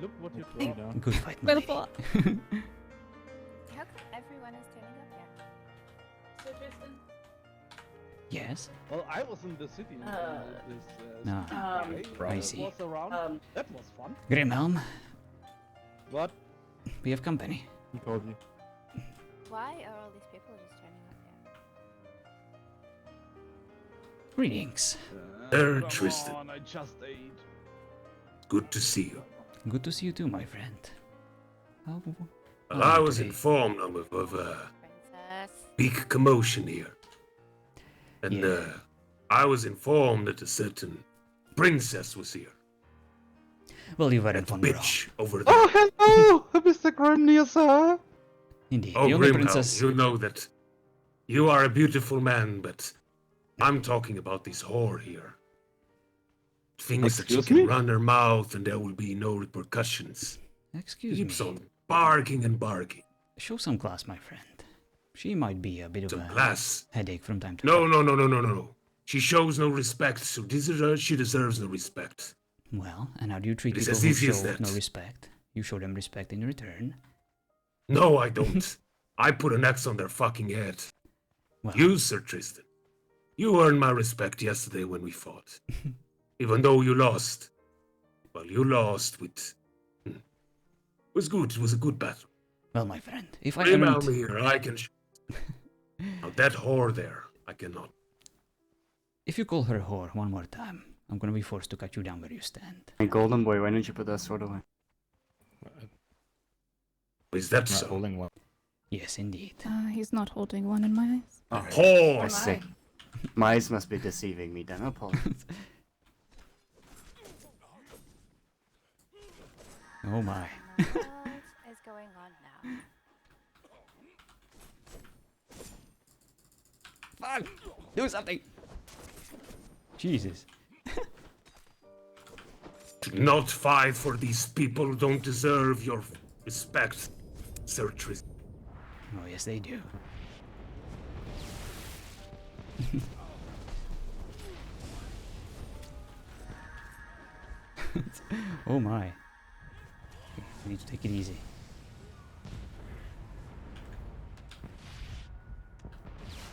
Look what you throw down. Good fight, my Well lady. fought. How come everyone is turning up here? So Tristan. Yes? Well, I was in the city. This No. guy I see. was around. That was fun. Grimhelm, What? we have company. He called you. Why are all these people just turning up here? Greetings. Come Tristan. on, I just ate. Good to see you. Good to see you too, my friend. How... Well, I was today? informed of a Princess. big commotion here. And Yeah. I was informed that a certain princess was here. Well, you That weren't one wrong. bitch over there. Oh, hello, Mr. Grimnir, sir. Indeed, Oh, the only Grimhelm, princess... you know that you are a beautiful man, but I'm talking about this whore here. Thinks that she Excuse can me? run her mouth and there will be no repercussions. Excuse Keeps me. on barking and barking. Show some class, my friend. She might be a bit of Some a class. headache from time to No, time. no. She shows no respect, so she deserves no respect. Well, and how do you treat It's people as who easy as show that. no respect? You show them respect in return. No, I don't. I put an axe on their fucking head. Well, You, Sir Tristan. You earned my respect yesterday when we fought. Even though you lost. Well, you lost with... It was good. It was a good battle. well, my friend, if I Email earned... me here. I can... Now, that whore there, I cannot. If you call her a whore one more time, I'm gonna be forced to cut you down where you stand. Hey, Golden Boy, why don't you put that sword away? Is that Not so? holding one. Yes, indeed. He's not holding one in my eyes. Oh, Whore! I see. My eyes must be deceiving me then. Apologies. Oh my. What is going on now? Fuck! Do something! Jesus. Do not fight for these people who don't deserve your respect, Sir Tristan. Oh, yes, they do. Oh my. Okay, I need to take it easy.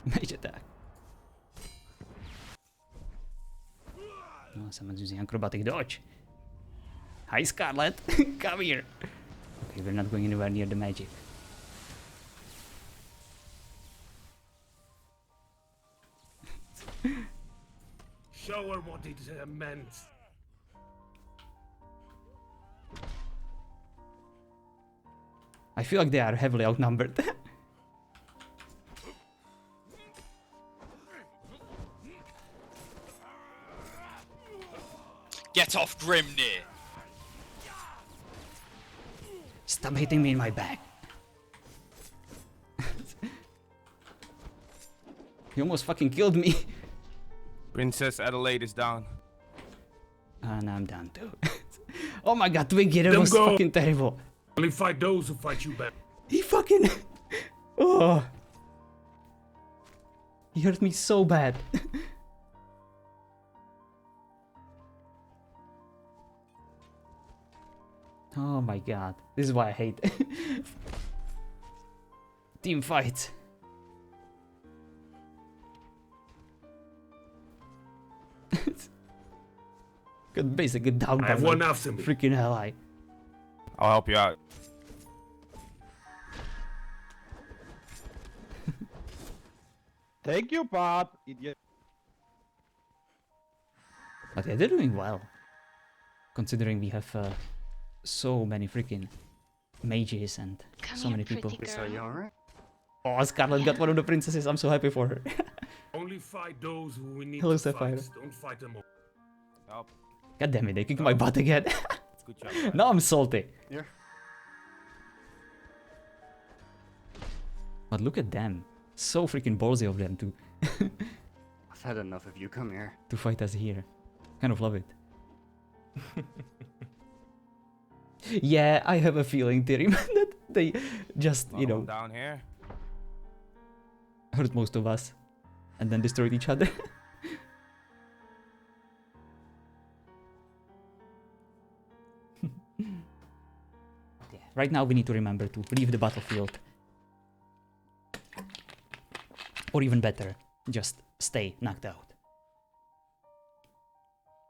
Mage attack. Oh, someone's using acrobatic dodge. Hi, Scarlet. Come here. Okay, we're not going anywhere near the magic. Show her what it meant. I feel like they are heavily outnumbered. Get off Grimnir! Stop hitting me in my back. You almost fucking killed me. Princess Adelaide is down. And I'm down too. Oh my god, Twinkie, that Them was go. fucking terrible. Only fight those who fight you back. He fucking... Oh. He hurt me so bad. Oh my god. This is why I hate team fights. Got basically down I by have my one after me. freaking ally. I'll help you out. Take your part, idiot. But yeah, they're doing well. Considering we have so many freaking mages and so many people. So you alright? Oh, Scarlet got one of the princesses. I'm so happy for her. Only fight those who we need Hello, to Sapphire. fight. Don't fight them all. Help. God damn it, they kicked my butt again. Good job. Now I'm salty. Yeah. But look at them. So freaking ballsy of them to I've had enough of you. Come here. to fight us here. Kind of love it. Yeah, I have a feeling, Tyrim, that they just, you know, down here. hurt most of us and then destroyed each other. Right now we need to remember to leave the battlefield. Or even better, just stay knocked out.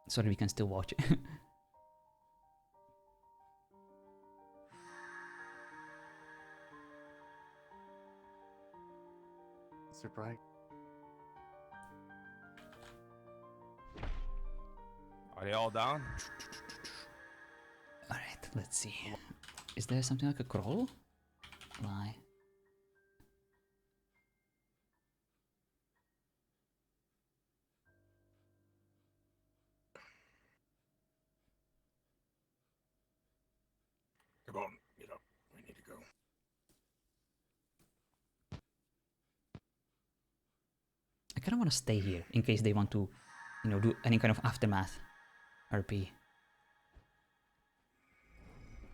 So that we can still watch. Surprise. Are they all down? Alright, let's see. Is there something like a crawl? Lie. Come on, get up. We need to go. I kind of want to stay here in case they want to, you know, do any kind of aftermath RP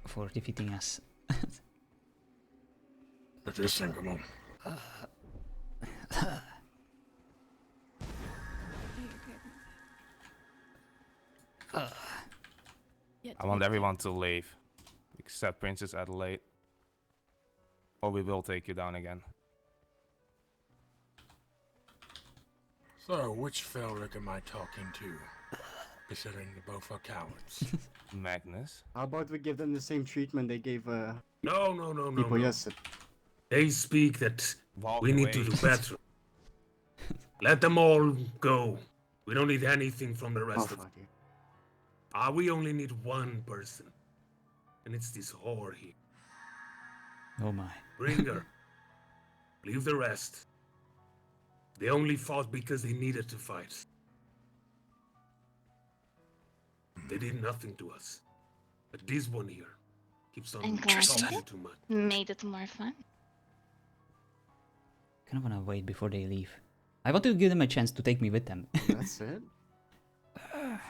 for defeating us. Tristan, come on. I want everyone to leave, except Princess Adelaide, or we will take you down again. So, which Felric am I talking to? Considering they both are cowards. Magnus? How about we give them the same treatment they gave No. people yesterday? They speak that Walk we need away. to do better. Let them all go. We don't need anything from the Oh, rest of fuck you. we only need one person. And it's this whore here. Oh my. Bring her. Leave the rest. They only fought because they needed to fight. They did nothing to us. But this one here keeps on I'm glad talking you too much. made it more fun. Kind of want to wait before they leave. I want to give them a chance to take me with them. That's it? That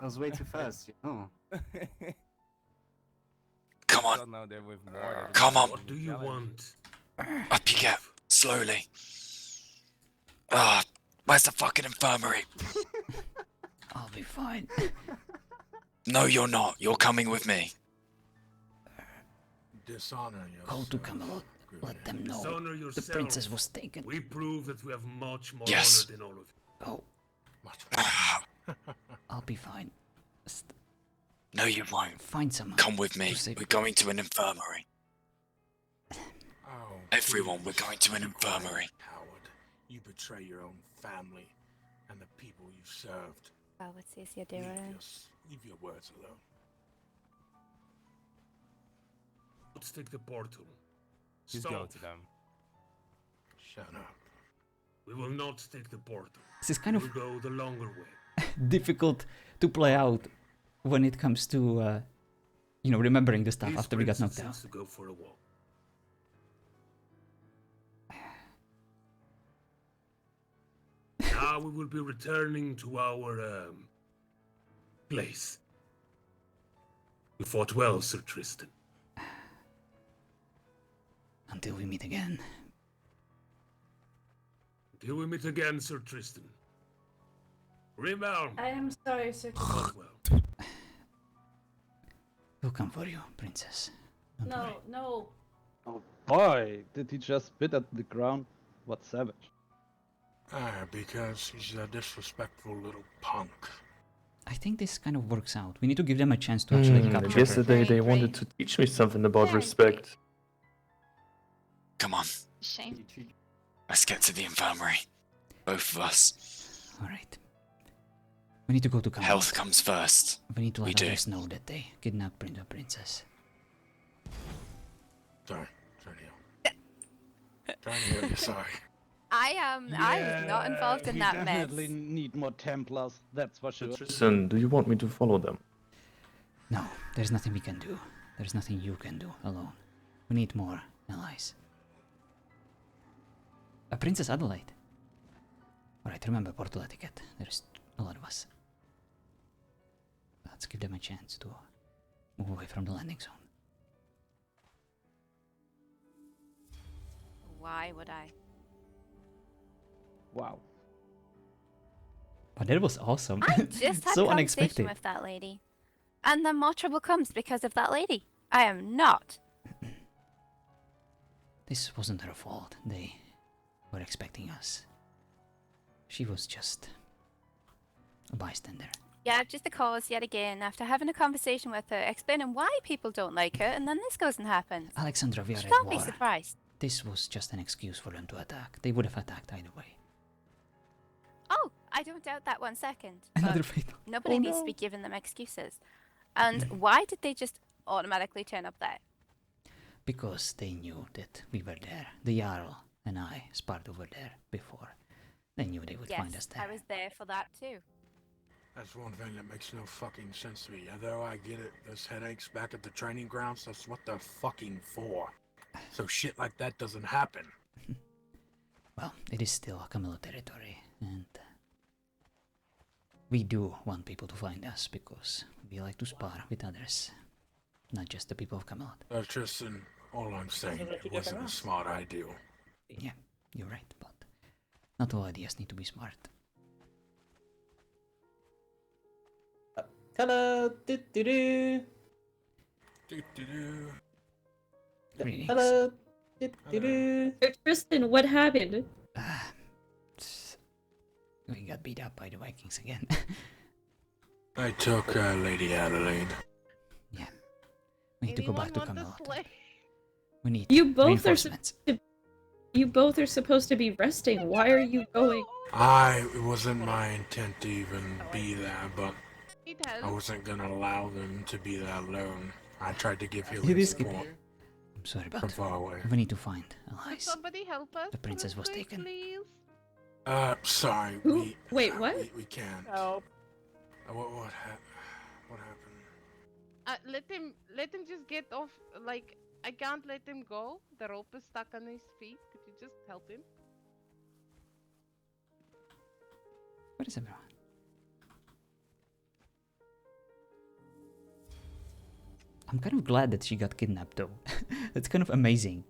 was way too fast, you know. Come on, Don't know they're with more than come on. What do you want? Up you get, slowly. Ah, where's the fucking infirmary? I'll be fine. No, you're not. You're coming with me. Dishonor yourself. Go to Camelot. Let them know Dishonor the yourself. princess was taken. We prove that we have much more Yes. honor than all of you. Oh, Much I'll be fine. Just No, you won't. find someone. Come with me. to save- We're going to an infirmary. Oh, Everyone, please, we're going to an be quiet, infirmary. Coward. You betray your own family and the people you've served. Well, what's this you're doing? Leave your words alone. Let's take the portal. Just go Stop. to them. Shut up. We will not take the portal. This is kind We'll of go the longer way. difficult to play out when it comes to, you know, remembering the stuff This after we got princess knocked out. needs to go for a walk. Now we will be returning to our place. You fought well, Sir Tristan. Until we meet again. Until we meet again, Sir Tristan. Rebound. I am sorry, sir. Fought well. We'll come for you, princess. Don't worry. No. Oh boy, did he just spit at the ground? What savage. Because he's a disrespectful little punk. I think this kind of works out. We need to give them a chance to actually capture her. Yesterday they Great, wanted great. to teach me something about Very respect. Come on, Shame. let's get to the infirmary. Both of us. Alright. We need to go to Camelot. Health comes first. We need to We let do. others know that they kidnapped the princess. Sorry, trying to hear you sorry. I was not involved in we that mess. definitely need more Templars, that's for sure. Tristan, do you want me to follow them? No, there's nothing we can do. There's nothing you can do alone. We need more allies. A Princess Adelaide. Alright, remember portal etiquette. There's a lot of us. Let's give them a chance to move away from the landing zone. Why would I? Wow. But that was awesome. I just had so a conversation unexpected. with that lady. And then more trouble comes because of that lady. I am not. This wasn't her fault. They were expecting us. She was just a bystander. Yeah, just a cause yet again after having a conversation with her, explaining why people don't like her, and then this goes and happens. Alexandra, we are She at can't war. be surprised. This was just an excuse for them to attack. They would have attacked either way. Oh, I don't doubt that 1 second. Another but fatal. Nobody Oh, needs no. to be giving them excuses. And why did they just automatically turn up there? Because they knew that we were there. The Jarl and I sparred over there before. They knew they would Yes, find us there. I was there for that too. That's one thing that makes no fucking sense to me. Although I get it, those headaches back at the training grounds, that's what they're fucking for. So shit like that doesn't happen. Well, it is still Camilla territory, and we do want people to find us because we like to spar with others, not just the people of Camelot. Tristan, all I'm saying, it wasn't a smart idea. Yeah, you're right, but not all ideas need to be smart. Hello, do-do-do. Do-do-do. Greetings. Hello, do-do-do. Tristan, what happened? We got beat up by the Vikings again. I took Lady Adelaide. Yeah. We need to go back to Camelot. We need You both are reinforcements. You both are supposed to be resting. Why are you going? It wasn't my intent to even be there, but I wasn't gonna allow them to be there alone. I tried to give healing support I'm sorry, from but far away. we need to find allies. Somebody help us. The princess was taken. Please. Sorry. Who? Wait, what? We can't. Help. What happened? Let him just get off. Like, I can't let him go. The rope is stuck on his feet. Could you just help him? Where is everyone? I'm kind of glad that she got kidnapped though. It's kind of amazing.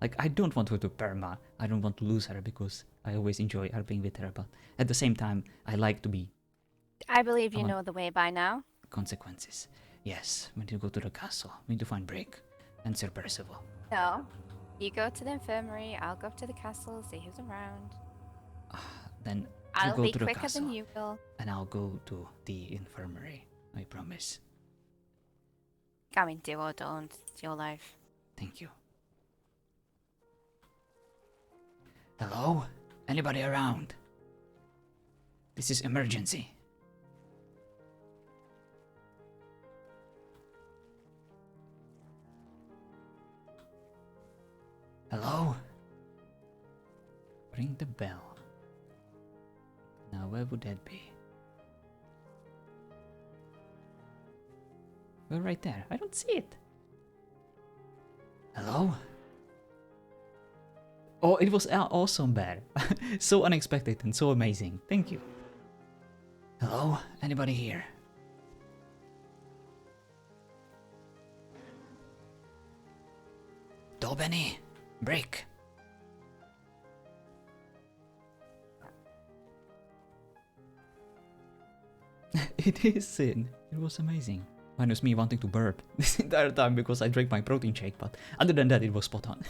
Like, I don't want her to perma. I don't want to lose her because I always enjoy RPing with her, but at the same time, I like to be I believe you know the way by now. consequences. Yes, we need to go to the castle. We need to find Break and Sir Percival. No. You go to the infirmary, I'll go up to the castle, see who's around. Then you I'll go be to the quicker castle, than you will. and I'll go to the infirmary. I promise. I mean, do or don't. It's your life. Thank you. Hello? Anybody around? This is emergency. Hello? Ring the bell. Now where would that be? Well, right there. I don't see it. Hello? Oh, it was awesome, Bear. So unexpected and so amazing. Thank you. Hello? Anybody here? Dobeny? Break. It is Sin. It was amazing. Minus me wanting to burp this entire time because I drank my protein shake, but other than that, it was spot on.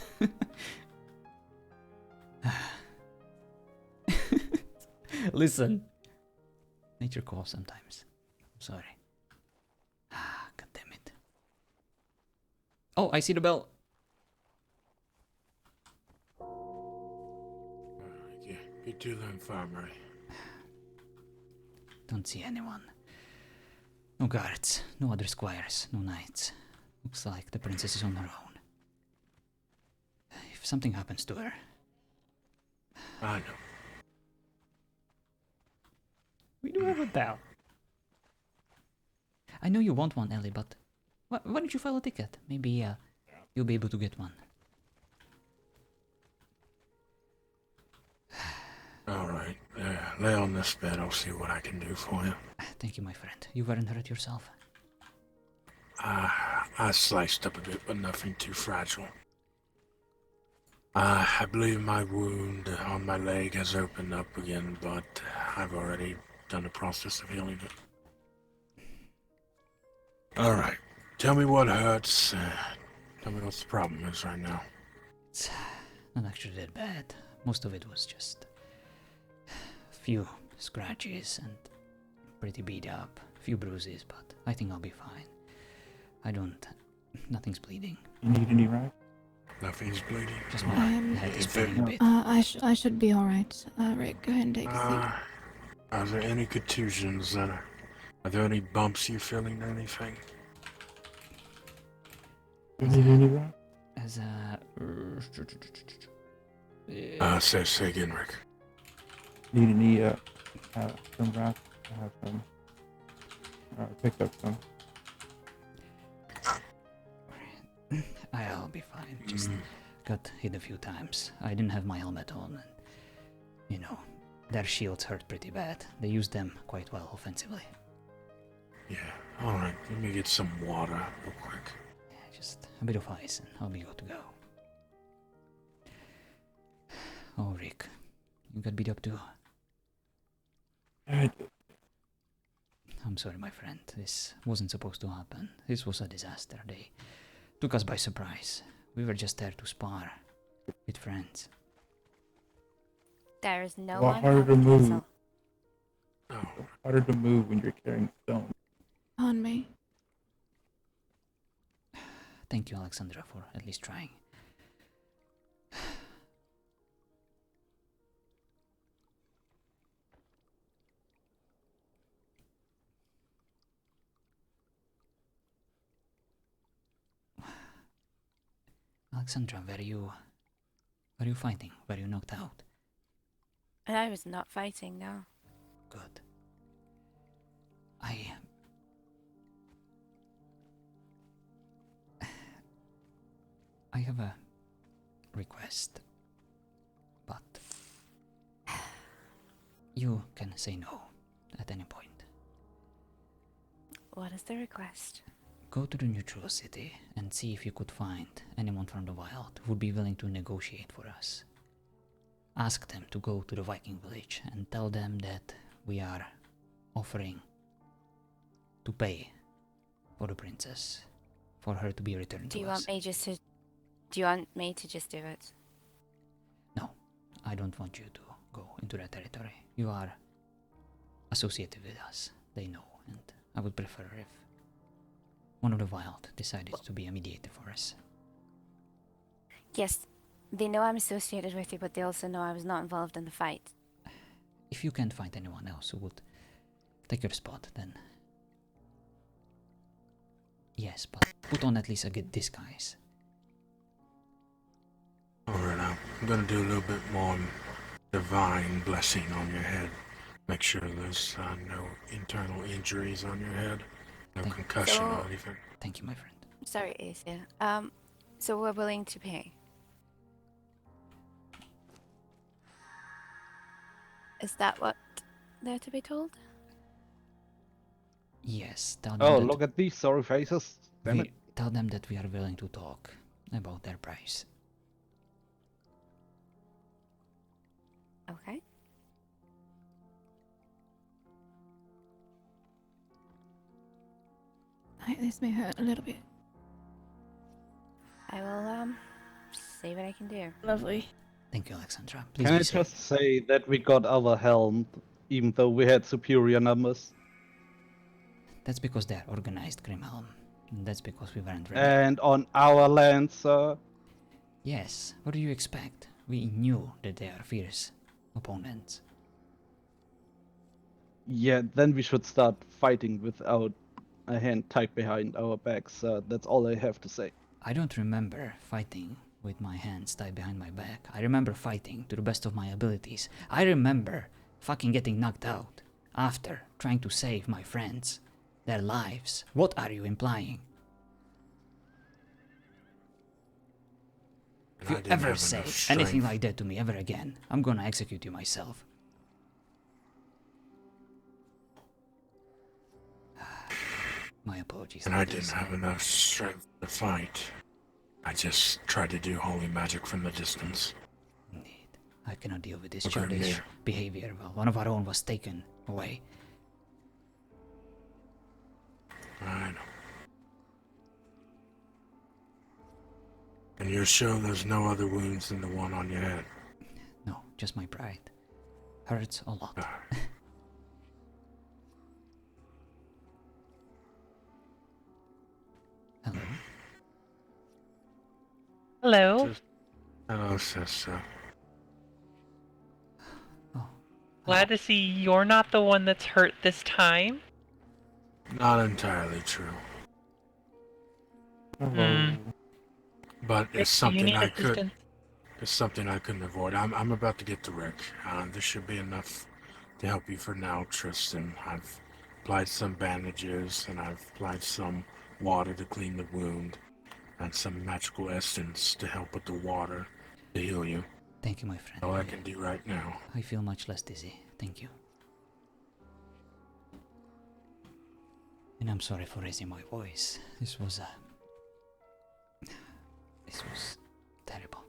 Listen. Nature calls sometimes. I'm sorry. God damn it. Oh, I see the bell. Get to the infirmary. Don't see anyone. No guards, no other squires, no knights. Looks like the princess is on her own. If something happens to her... I know. We do have a bell. I know you want one, Ellie, but... Why don't you file a ticket? Maybe you'll be able to get one. Alright, lay on this bed, I'll see what I can do for you. Thank you, my friend. You weren't hurt yourself. I sliced up a bit, but nothing too fragile. I believe my wound on my leg has opened up again, but I've already done the process of healing it. Alright, Tell me what hurts. Tell me what the problem is right now. It's not actually that bad. Most of it was just a few scratches and pretty beat up, a few bruises, but I think I'll be fine. Nothing's bleeding. You need any rag? Nothing's bleeding. Just my head is burning a bit. I should be alright. Rick, go ahead and take a seat. Are there any contusions? Are there any bumps you're feeling or anything? You need any rag? As a... Say again, Rick. Need any some rag? I have some. Picked up some. I'll be fine. Just got hit a few times. I didn't have my helmet on, and you know, their shields hurt pretty bad. They use them quite well offensively. Yeah, alright, let me get some water real quick. Yeah, just a bit of ice and I'll be good to go. Oh, Rick, you got beat up too? I'm sorry, my friend. This wasn't supposed to happen. This was a disaster. They took us by surprise. We were just there to spar with friends. There is no Well, one harder to on the move. castle. Harder to move when you're carrying stone. On me. Thank you, Alexandra, for at least trying. Alexandra, were you fighting? Were you knocked out? And I was not fighting, no. Good. I have a request, but you can say no at any point. What is the request? Go to the neutral city and see if you could find anyone from the wild who would be willing to negotiate for us. Ask them to go to the Viking village and tell them that we are offering to pay for the princess, for her to be returned Do to you us. want me to just do it? No, I don't want you to go into that territory. You are associated with us. They know, and I would prefer if one of the wild decided to be a mediator for us. Yes, they know I'm associated with you, but they also know I was not involved in the fight. If you can't find anyone else who would take your spot, then yes, but put on at least a good disguise. Alright, I'm gonna do a little bit more divine blessing on your head. Make sure there's no internal injuries on your head. No concussion or anything. Thank you, my friend. Sorry, Asia. So we're willing to pay. Is that what they're to be told? Yes, tell them Oh, that look at these sorry faces. Damn it. tell them that we are willing to talk about their price. Okay. This may hurt a little bit. I will see what I can do. Lovely. Thank you, Alexandra. Please Can be I safe. just say that we got overwhelmed, even though we had superior numbers? That's because they're organized, Grimhelm. That's because we weren't ready. And on our land, sir? Yes, what do you expect? We knew that they are fierce opponents. Yeah, then we should start fighting without a hand tied behind our backs. That's all I have to say. I don't remember fighting with my hands tied behind my back. I remember fighting to the best of my abilities. I remember fucking getting knocked out after trying to save my friends, their lives. What are you implying? If you ever say anything like that to me ever again, I'm gonna execute you myself. My apologies. And I didn't have enough strength to fight. I just tried to do holy magic from the distance. Indeed. I cannot deal with this Okay, childish yeah. behavior. Well, one of our own was taken away. I know. And you're sure there's no other wounds than the one on your head? No, just my pride. Hurts a lot. Hello? Hello. Hello, sister. Glad to see you're not the one that's hurt this time. Not entirely true. Hmm. But it's You something need I could. assistance? It's something I couldn't avoid. I'm about to get to Rick. This should be enough to help you for now, Tristan. I've applied some bandages and I've applied some water to clean the wound, and some magical essence to help with the water to heal you. Thank you, my friend. All I can do right now. I feel much less dizzy. Thank you. And I'm sorry for raising my voice. This was terrible.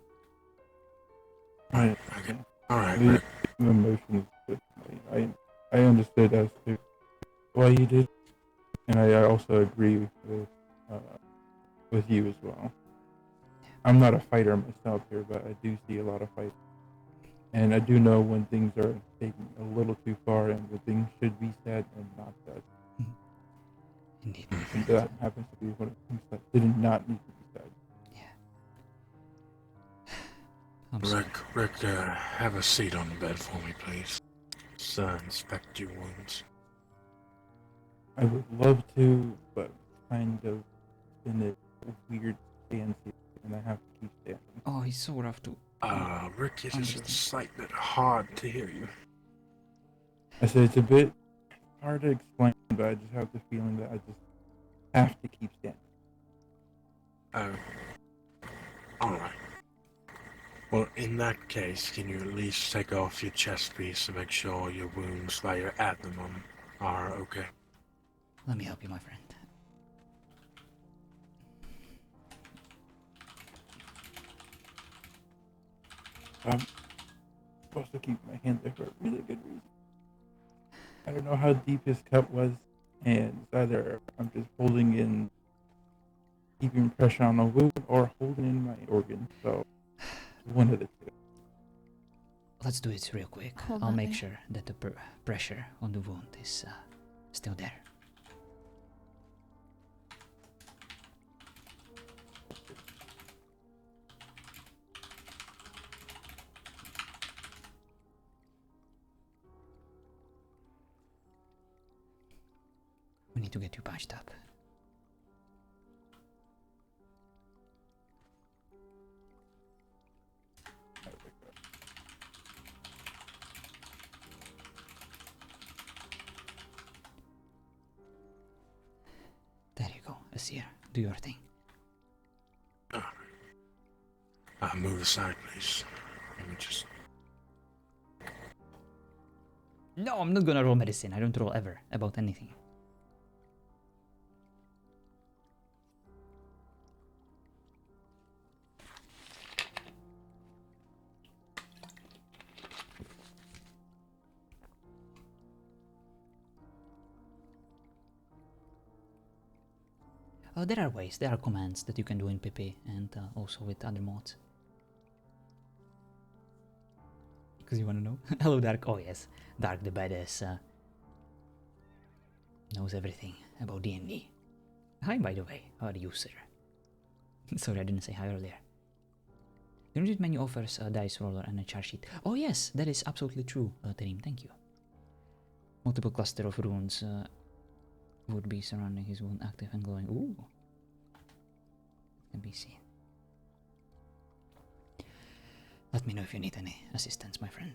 Alright. Okay. Alright, The Rick. emotions. I understood as to why you did, and I also agree with you as well. I'm not a fighter myself here, but I do see a lot of fights, and I do know when things are taking a little too far and when things should be said and not said. Indeed. And that happens to be one of the things that did not need to be said. Rick, have a seat on the bed for me, please. Let's inspect your wounds. I would love to, but kind of in a weird stance here, and I have to keep standing. Oh, he's so rough to. Rick, it is a slight bit hard to hear you. I said it's a bit hard to explain, but I just have the feeling that I just have to keep standing. Alright. Well, in that case, can you at least take off your chest piece to make sure your wounds while you're at them are okay? Let me help you, my friend. I'm supposed to keep my hand there for a really good reason. I don't know how deep his cut was, and it's either I'm just holding in, keeping pressure on the wound, or holding in my organ. So, one of the two. Let's do it real quick. Hold I'll that make there. sure that the pressure on the wound is still there. We need to get you patched up. There you go, Asir. Do your thing. Move aside, please. Let me just... No, I'm not gonna roll medicine. I don't roll ever about anything. There are ways, there are commands that you can do in PP and also with other mods. Because you wanna know? Hello Dark, oh yes, Dark the badass knows everything about D&D. Hi by the way, how are you sir? Sorry I didn't say hi earlier. The unit menu offers a dice roller and a char sheet. Oh yes, that is absolutely true, Terim, thank you. Multiple cluster of runes would be surrounding his wound, active and glowing. Ooh. Can be seen. Let me know if you need any assistance, my friend.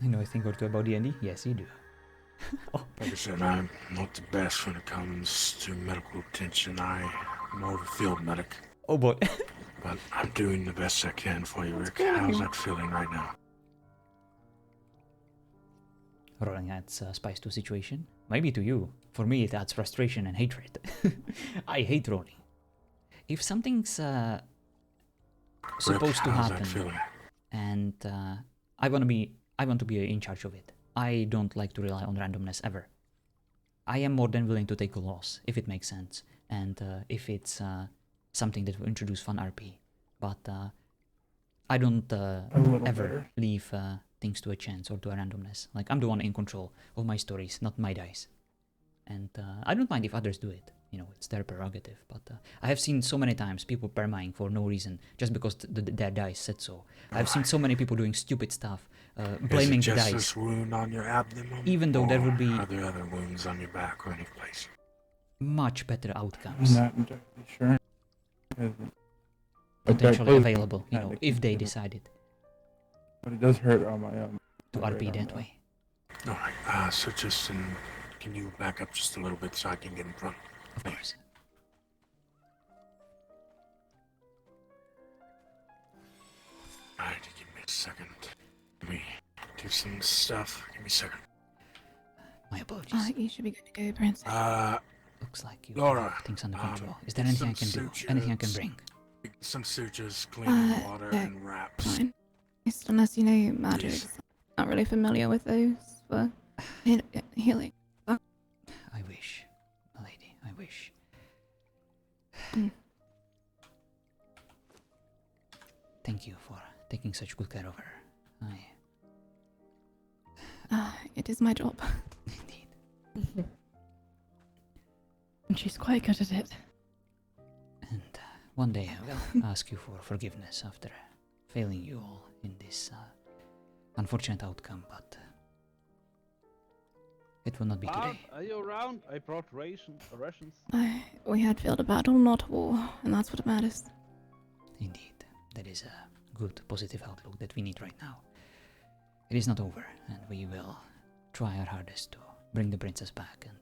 I know a thing or two about D&D. Yes, you do. Like I said, I'm not the best when it comes to medical attention. I'm more of a field medic. Oh boy. But I'm doing the best I can for you, Rick. How's that feeling right now? Rolling adds spice to a situation. Maybe to you. For me, it adds frustration and hatred. I hate rolling. If something's supposed to how's that happen, feeling? and I want to be in charge of it. I don't like to rely on randomness ever. I am more than willing to take a loss if it makes sense, and if it's something that will introduce fun RP. But I don't ever leave things to a chance or to a randomness. Like, I'm the one in control of my stories, not my dice. And I don't mind if others do it. You know, it's their prerogative. But I have seen so many times people permaing for no reason, just because their dice said so. I've seen so many people doing stupid stuff, blaming Is it the just dice. this wound on your abdomen? Even though there would be Are there other wounds on your back or any place? much better outcomes I'm not entirely sure. potentially available, you know, if they decided But it does hurt on my to my RP right that arm, way. Alright, so Tristan, can you back up just a little bit so I can get in front? Of course. Alright, give me a second. Let me do some stuff. Give me a second. My apologies. You should be good to go, Princess. Looks like you Laura, have things under control. Is there anything I can do? Anything I can bring? Some sutures, clean water, no, and wraps. Fine. Just unless you know magic. Not really familiar with those for healing. I wish, lady, I wish. Thank you for taking such good care of her. It is my job. Indeed. And she's quite good at it. And one day I will ask you for forgiveness after failing you all in this unfortunate outcome, but it will not be today. Are you around? I brought rations. We had failed a battle, not a war, and that's what matters. Indeed, that is a good, positive outlook that we need right now. It is not over, and we will try our hardest to bring the princess back and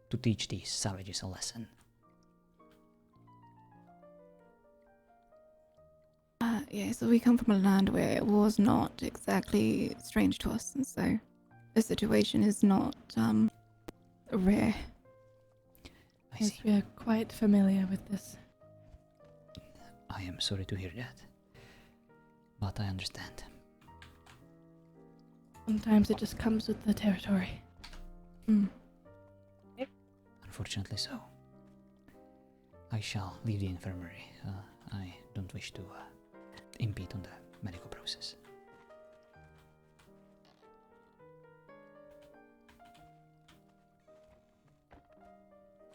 to teach these savages a lesson. Yeah, so we come from a land where it was not exactly strange to us, and so the situation is not rare. Yes, we are quite familiar with this. I am sorry to hear that, but I understand. Sometimes it just comes with the territory. Unfortunately so. I shall leave the infirmary. I don't wish to impede on the medical process.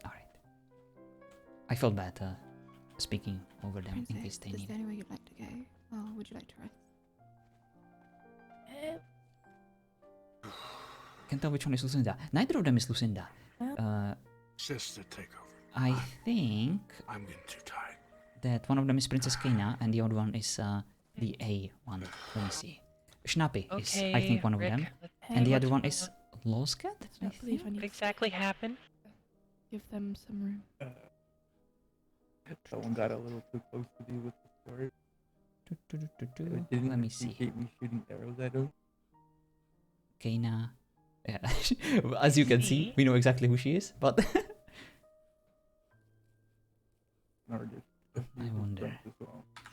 Alright. I felt bad speaking over them in case they Is need there anywhere you'd like to go, or would you like to rest? Can't tell which one is Lucinda. Neither of them is Lucinda. Sister, take over. I think I'm getting too tired. that one of them is Princess Kena and the other one is the A one. Let me see. Schnappi is, I think, one of Rick, them. let's And the see other what's one going is Loscat? I believe I need What exactly happened? give them some room. Someone got a little too close to me with the sword. Let me see. Appreciate me shooting arrows at him. Kena. Yeah. As you can see, we know exactly who she is, but I wonder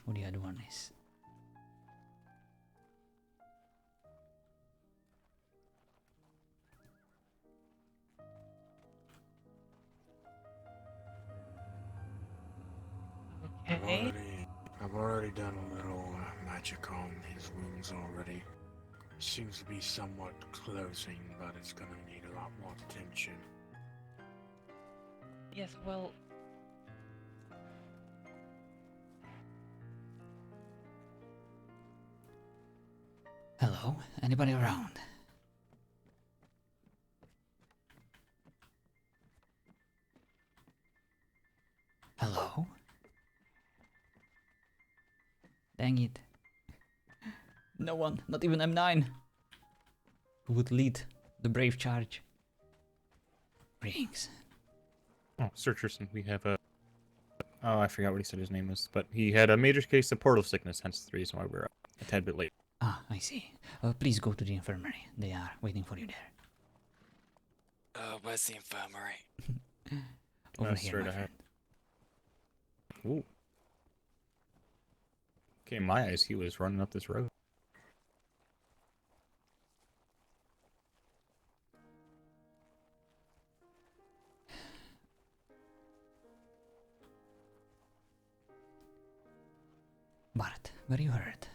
who the other one is. I've already done a little magic on his wounds already. Seems to be somewhat closing, but it's gonna need a lot more attention. Yes, well... Hello? Anybody around? Hello? Dang it. No one, not even M9. Who would lead the brave charge? Greetings. Oh, Sir Tristan, we have a... Oh, I forgot what he said his name was, but he had a major case of portal sickness, hence the reason why we're a tad bit late. Ah, I see. Please go to the infirmary. They are waiting for you there. Where's the infirmary? Over here, my friend. Ooh. Okay, in my eyes, he was running up this road. Bart, were you hurt?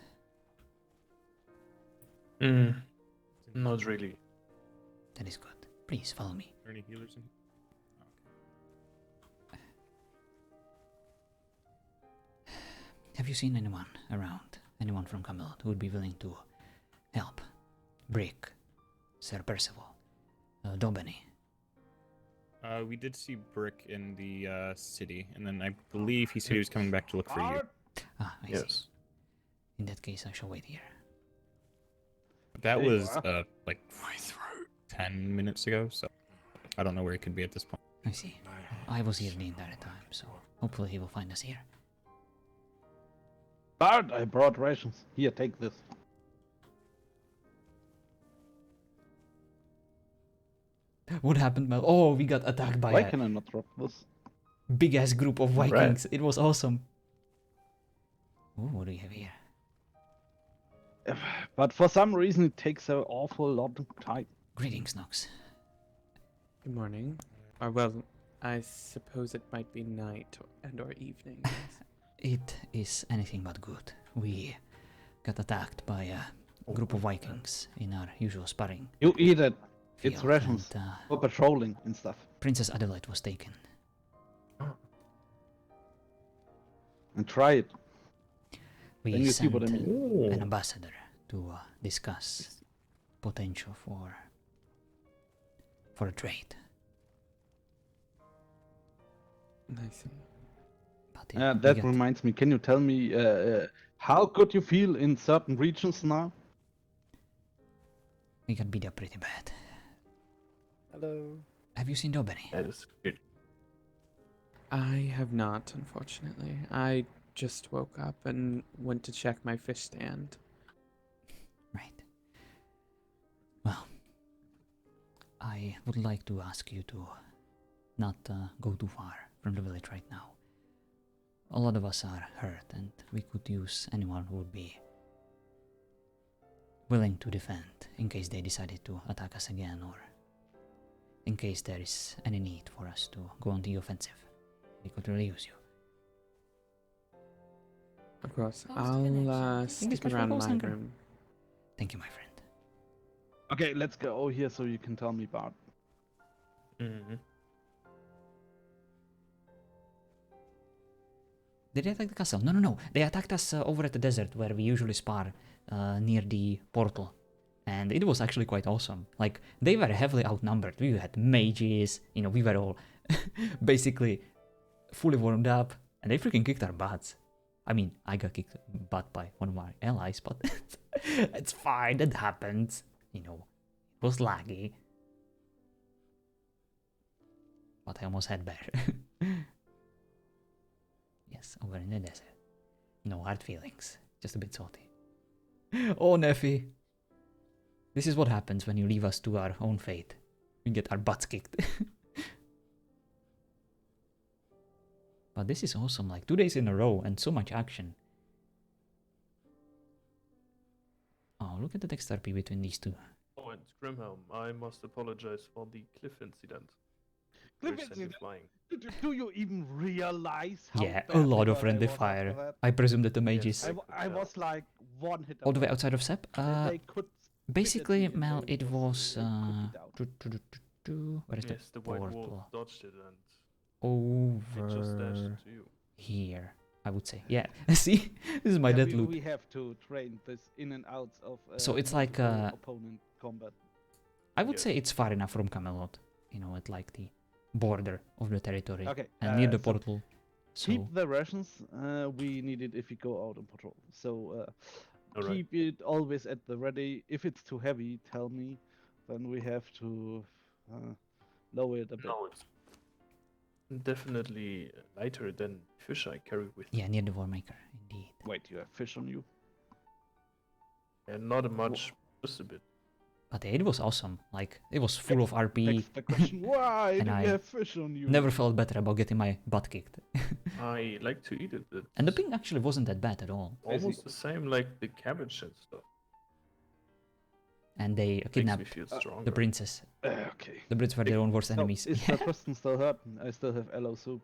Not really. That is good. Please follow me. Are there any healers in here? Have you seen anyone around? Anyone from Camelot who would be willing to help? Brick, Sir Percival, Dobeny. We did see Brick in the city, and then I believe he said he was coming back to look for you. Ah, I see. In that case, I shall wait here. That was like 10 minutes ago, so I don't know where he could be at this point. I see. I was here the entire time, so hopefully he will find us here. Bart, I brought rations. Here, take this. What happened, Mel? Oh, we got attacked by Why a can I not drop this? big ass group of Right. Vikings. It was awesome. Oh, what do you have here? But for some reason, it takes an awful lot of time. Greetings, Nox. Good morning. Or well, I suppose it might be night or evening. Yes. It is anything but good. We got attacked by a group of Vikings in our usual sparring. You eat it. It's field, rations and, for patrolling and stuff. Princess Adelaide was taken. And try it. We Then you see sent what I mean. an ambassador to discuss potential for a trade. I see. But That reminds me. Can you tell me how good you feel in certain regions now? we got beat up pretty bad. Hello. Have you seen Dobeny? That is good. I have not, unfortunately. I just woke up and went to check my fish stand. Right. Well, I would like to ask you to not go too far from the village right now. A lot of us are hurt, and we could use anyone who would be willing to defend in case they decided to attack us again, or in case there is any need for us to go on the offensive. We could really use you. Of course, Oh, I'll Fingers stick crossed for around Paul's my hunger. room. Thank you, my friend. Okay, let's go here so you can tell me about. Did they attack the castle? No. They attacked us over at the desert where we usually spar near the portal. And it was actually quite awesome. Like, they were heavily outnumbered. We had mages, we were all basically fully warmed up. And they freaking kicked our butts. I mean, I got kicked butt by one of my allies, but it's fine. That happens. It was laggy. But I almost had bear. Yes, over in the desert. No hard feelings. Just a bit salty. Oh, Neffy. This is what happens when you leave us to our own fate. We get our butts kicked. But this is awesome. Like 2 days in a row and so much action. Oh, look at the XRP between these two. Oh, and Grimhelm, I must apologize for the cliff incident. Cliff Where you sent incident? flying. Do you even realize how Yeah, a badly lot hurt of I friendly was after fire. that? I presume that the mages. I was like one hit All the way away. outside of Sep? And they could Basically, spit at me and Mel, they it was. Where is Yes, the the white wolf portal? dodged it and it just dashed Over to you. here, I would say. Yeah, see? This is my Yeah, dead we, loop. we have to train this in and outs of So it's like, multiple opponent combat. I would say it's far enough from Camelot. At like the border of the territory. Okay, And near the so portal. So, Keep the rations. We need it if we go out on patrol. So Alright. keep it always at the ready. If it's too heavy, tell me. Then we have to lower it a bit. No, it's definitely lighter than fish I carry with me. yeah, near the War Maker, indeed. Wait, you have fish on you? And not much, just a bit. But it was awesome. Like, it was full of RP. Next the question, why and do I you have fish on you? never felt better about getting my butt kicked. I like to eat it. It's And the ping actually wasn't that bad at all. almost the same like the cabbage and stuff. And they kidnapped feel the stronger. princess. Okay. The Brits were their own worst enemies. Is the Tristan still hurt? I still have aloe soup.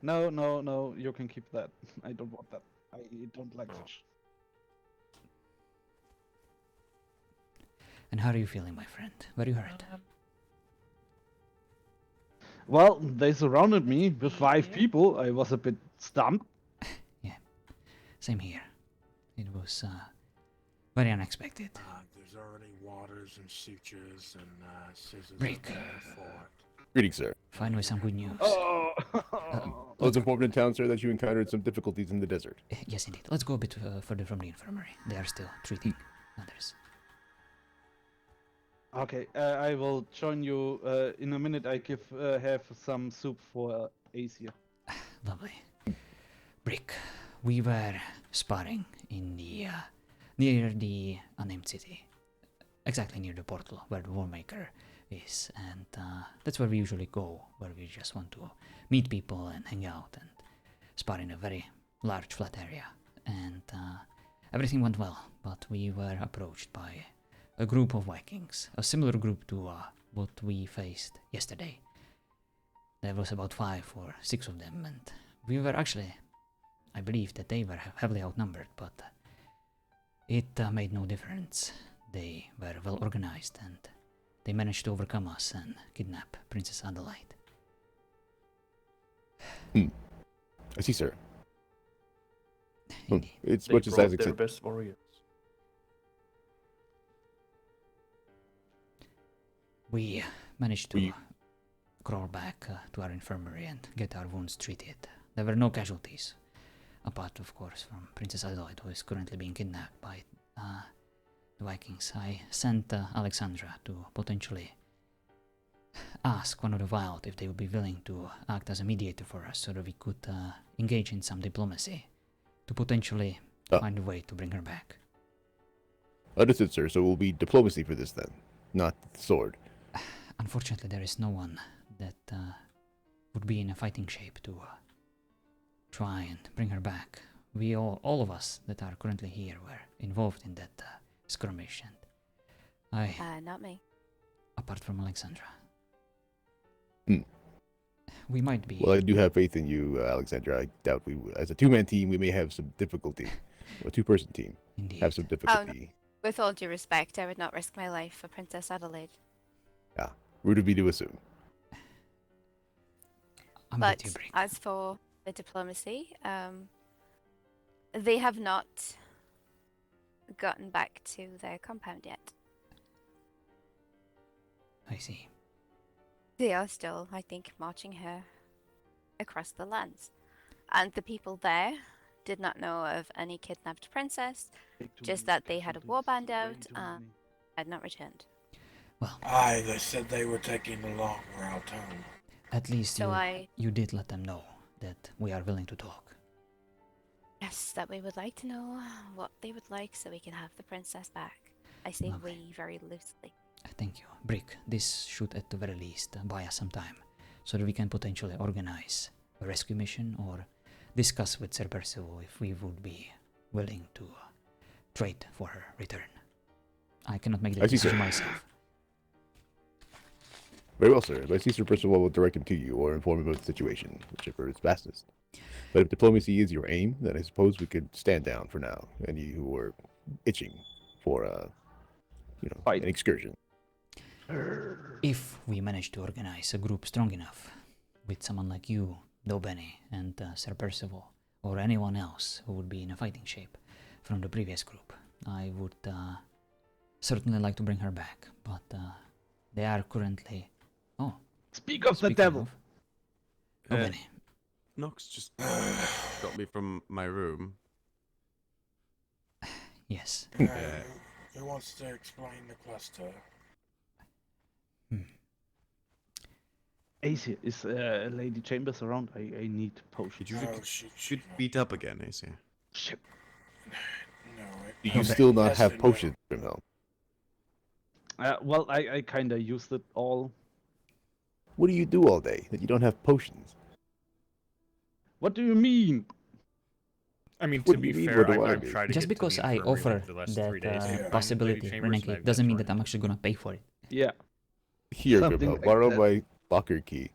No, no, no, you can keep that. I don't want that. I don't like fish. And how are you feeling, my friend? Were you hurt? Well, they surrounded me with 5 people. I was a bit stumped. Same here. It was very unexpected. There's already waters and sutures and scissors. Rick. Greetings, sir. Finally, some good news. Oh! I was informed in town, sir, that you encountered some difficulties in the desert. Yes, indeed. Let's go a bit further from the infirmary. They are still treating others. Okay, I will join you in a minute. I have some soup for Asia. Lovely. Brick, we were sparring in the near the unnamed city, exactly near the portal where the Warmaker is, and that's where we usually go, where we just want to meet people and hang out and spar in a very large flat area. And everything went well, but we were approached by a group of Vikings, a similar group to what we faced yesterday. There was about 5 or 6 of them, and we were actually, I believe that they were heavily outnumbered, but it made no difference. They were well organized, and they managed to overcome us and kidnap Princess Adelaide. I see, sir. Indeed. It's They much as brought Isaac their said. best warriors. We managed to crawl back to our infirmary and get our wounds treated. There were no casualties, apart, of course, from Princess Adelaide, who is currently being kidnapped by the Vikings. I sent Alexandra to potentially ask one of the Wild if they would be willing to act as a mediator for us, so that we could engage in some diplomacy to potentially find a way to bring her back. Understood, sir. So it will be diplomacy for this then, not the sword. Unfortunately, there is no one that would be in a fighting shape to try and bring her back. We all of us that are currently here were involved in that skirmish, and not me. apart from Alexandra. Hmm. We might be. Well, I do have faith in you, Alexandra. I doubt we, as a 2-man team, we may have some difficulty. A 2-person team have some difficulty. With all due respect, I would not risk my life for Princess Adelaide. Yeah, rude of me to assume. But as for the diplomacy, they have not gotten back to their compound yet. I see. They are still, I think, marching her across the lands. And the people there did not know of any kidnapped princess, just that they had a warband out and had not returned. Well, Aye, they said they were taking the long route home. At least So you did let them know that we are willing to talk. Yes, that we would like to know what they would like so we can have the princess back. I say Lovely. we very loosely. Thank you. Brick, this should at the very least buy us some time, so that we can potentially organize a rescue mission or discuss with Sir Percival if we would be willing to trade for her return. I cannot make that decision myself. Very well, sir. My sister Percival will direct him to you or inform him of the situation, whichever is fastest. But if diplomacy is your aim, then I suppose we could stand down for now. Any who are itching for an excursion. If we manage to organize a group strong enough, with someone like you, Dobeni, and Sir Percival, or anyone else who would be in a fighting shape from the previous group, I would certainly like to bring her back, but they are currently... Oh. Speak of the devil! Dobeni. Nox just got me from my room. Yes. Who wants to explain the cluster? Asia, is Lady Chambers around? I need potions. Did you get beat up again, Asia? Shit. Do you still not have potions, Grimhelm? Well, I kind of used it all. What do you do all day that you don't have potions? What do you mean? I mean, What to do be you mean, fair, what do I I've do? tried to Just get to because the I infirmary offer like the last 3 days to that find Lady possibility, Chambers, and Renegade, I've doesn't been mean trying that I'm actually gonna pay for it. Yeah. Here, Something Grimhell, like borrow that. my locker key.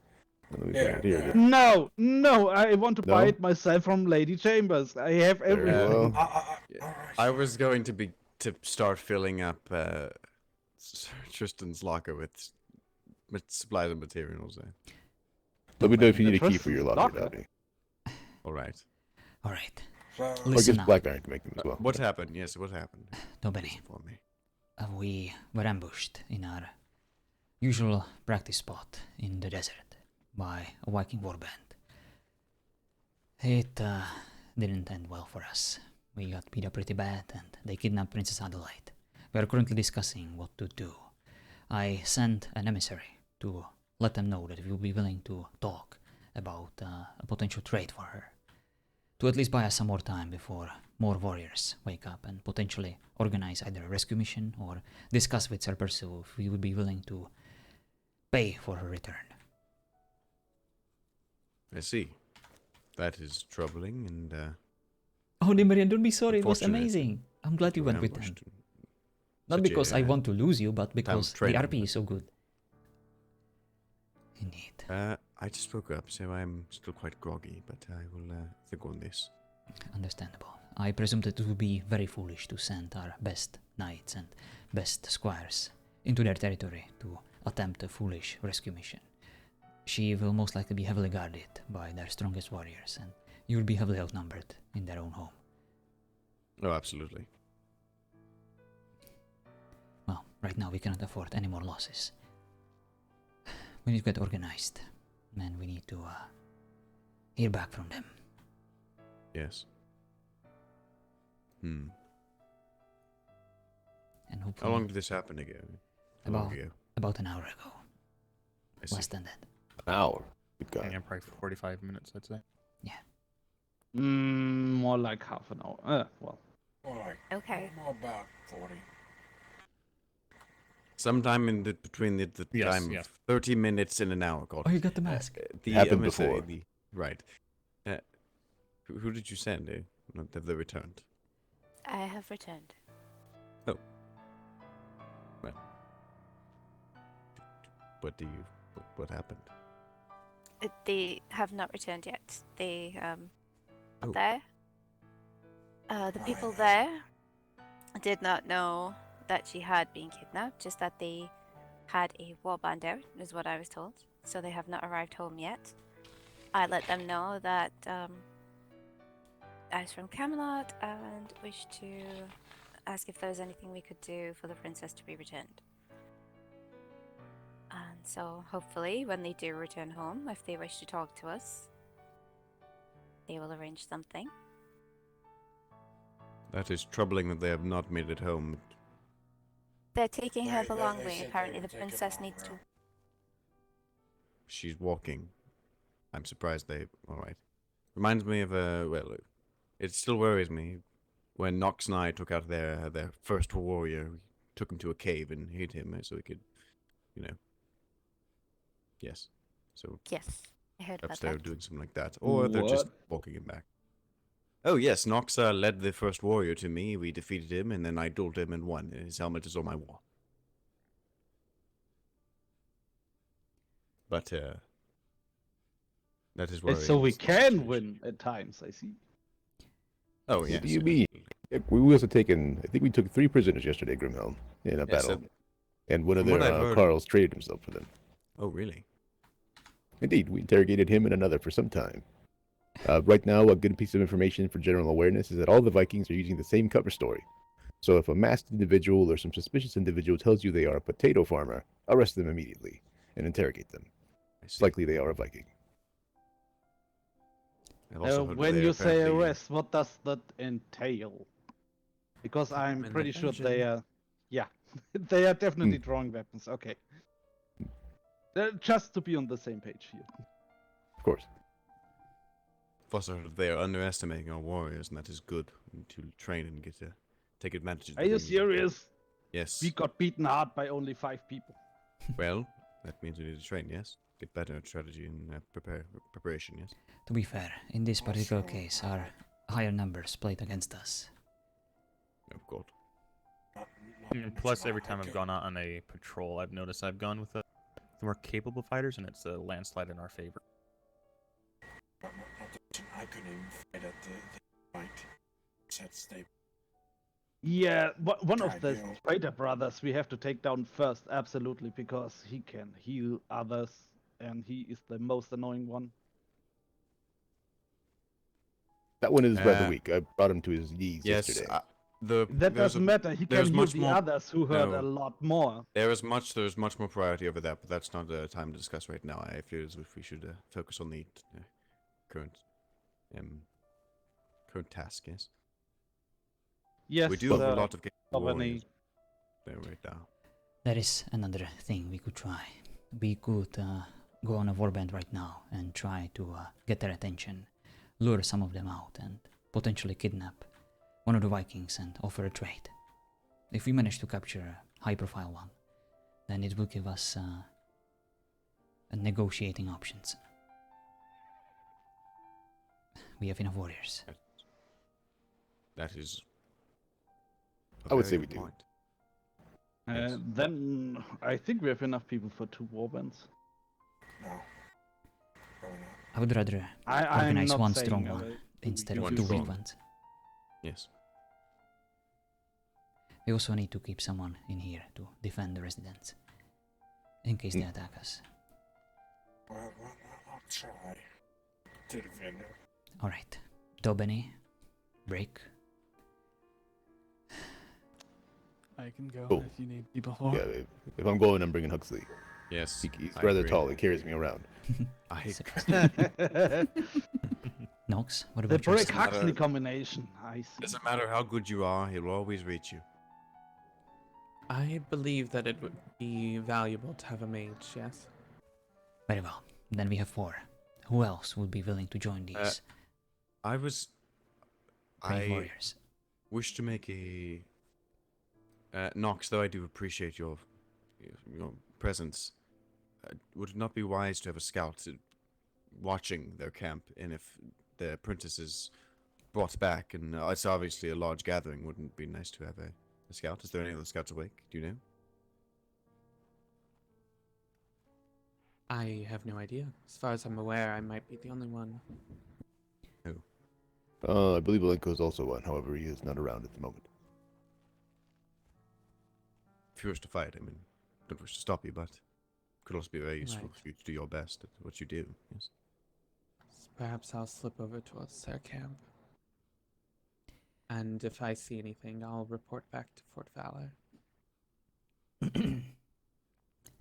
Let me find it. Here it is. No, no, I want to buy No? it myself from Lady Chambers. I have Very everything. well. I was going to start filling up Tristan's locker with supplies and materials. Let me know if you need a key Tristan's for your locker, Dobby. All right. All right. Or I Listen guess up. Black Iron can make them as well. What happened? Yes, what happened? Nobody. For me. We were ambushed in our usual practice spot in the desert by a Viking warband. It didn't end well for us. We got beat up pretty bad and they kidnapped Princess Adelaide. We are currently discussing what to do. I sent an emissary to let them know that we will be willing to talk about a potential trade for her. To at least buy us some more time before more warriors wake up and potentially organize either a rescue mission or discuss with Sir Percival if we would be willing to pay for her return. I see. That is troubling and Oh, Nimerian, don't be sorry, it was unfortunate amazing. I'm glad you were went with them. ambushed. Not Such because a, I want to lose you, but because the training. RP is so good. Indeed. I just woke up, so I'm still quite groggy, but I will think on this. Understandable. I presume that it would be very foolish to send our best knights and best squires into their territory to attempt a foolish rescue mission. She will most likely be heavily guarded by their strongest warriors, and you will be heavily outnumbered in their own home. Oh, absolutely. Well, right now we cannot afford any more losses. We need to get organized, and we need to hear back from them. Yes. Hmm. And hopefully, How long did this happen ago? How long ago? About an hour ago. I see. Less than that. An hour? Good God. Yeah, probably 45 minutes, I'd say. Yeah. More like half an hour. Well. Okay. About 40. Sometime in between the Yes, time yeah. of 30 minutes and an hour. God. Oh, you got the mask. Happened emissary, before. Right. Who did you send? Have they returned? I have returned. Oh. Well. What happened? They have not returned yet. They Oh. there. The people there did not know that she had been kidnapped, just that they had a warband out, is what I was told. So they have not arrived home yet. I let them know that I was from Camelot and wished to ask if there was anything we could do for the princess to be returned. And so hopefully when they do return home, if they wish to talk to us, they will arrange something. That is troubling that they have not made it home. They're taking her the long way. Apparently the princess needs to... She's walking. I'm surprised they... Alright. Reminds me of well, it still worries me. When Nox and I took out their first warrior, we took him to a cave and hid him so we could, Yes. So... Yes, I heard about upstairs that. doing something like that. Or they're just walking him back. Oh yes, Nox led the first warrior to me. We defeated him, and then I dueled him and won. His helmet is on my wall. But that is where. It's so we can win at times, I see. Oh yes. What do you mean? We also taken. I think we took 3 prisoners yesterday, Grimhelm, in a battle, and one of from what their I've heard- Carls traded himself for them. Oh really? Indeed, we interrogated him and another for some time. Right now, a good piece of information for general awareness is that all the Vikings are using the same cover story. So if a masked individual or some suspicious individual tells you they are a potato farmer, arrest them immediately and interrogate them. It's likely they are a Viking. When you say arrest, what does that entail? Because I'm in pretty the sure dungeon. they are... Yeah, they are definitely drawing weapons. Okay. Just to be on the same page here. Of course. Also, they are underestimating our warriors, and that is good to train and get to take advantage of. Are you serious? Yes. We got beaten hard by only 5 people. Well, that means we need to train, yes? Get better at strategy and preparation, yes? To be fair, in this particular case, our higher numbers played against us. Oh, God. Plus, every time I've gone out on a patrol, I've noticed I've gone with the more capable fighters, and it's a landslide in our favor. I couldn't even fight at the fight. Said stay. Yeah, one of the Spider brothers we have to take down first, absolutely, because he can heal others, and he is the most annoying one. That one is rather weak. I brought him to his knees yesterday. That doesn't matter. He can heal the others who hurt a lot more. There's much more priority over that, but that's not the time to discuss right now. I feel as if we should focus on the current task, yes? Yes, we do have a lot of warriors there right now. That is another thing we could try. We could go on a warband right now and try to get their attention, lure some of them out, and potentially kidnap one of the Vikings and offer a trade. If we manage to capture a high-profile one, then it will give us negotiating options. We have enough warriors. That is... I would say we do. Then I think we have enough people for 2 warbands. No. I would rather organize one strong one instead of 2 weak ones. Yes. We also need to keep someone in here to defend the residents, in case they attack us. Well, I'll try to defend it. Alright. Dobeny, break. I can go Cool. if you need people for. Yeah, if I'm going, I'm bringing Huxley. Yes. He's rather tall. He carries me around. I hate Nox, what the about you? break Huxley combination. I see. Doesn't matter how good you are, he'll always reach you. I believe that it would be valuable to have a mage, yes? Very well. Then we have 4. Who else would be willing to join these? I warriors. wish to make a... Nox, though I do appreciate your presence, would it not be wise to have a scout watching their camp, and if the apprentice is brought back, and it's obviously a large gathering, wouldn't it be nice to have a scout? Is there any other scouts awake? Do you know? I have no idea. As far as I'm aware, I might be the only one. I believe Olenko is also one. However, he is not around at the moment. If you wish to fight, I mean, don't wish to stop you, but it could also be very useful Right. for you to do your best at what you do. Yes. Perhaps I'll slip over towards their camp. And if I see anything, I'll report back to Fort Valor. Thank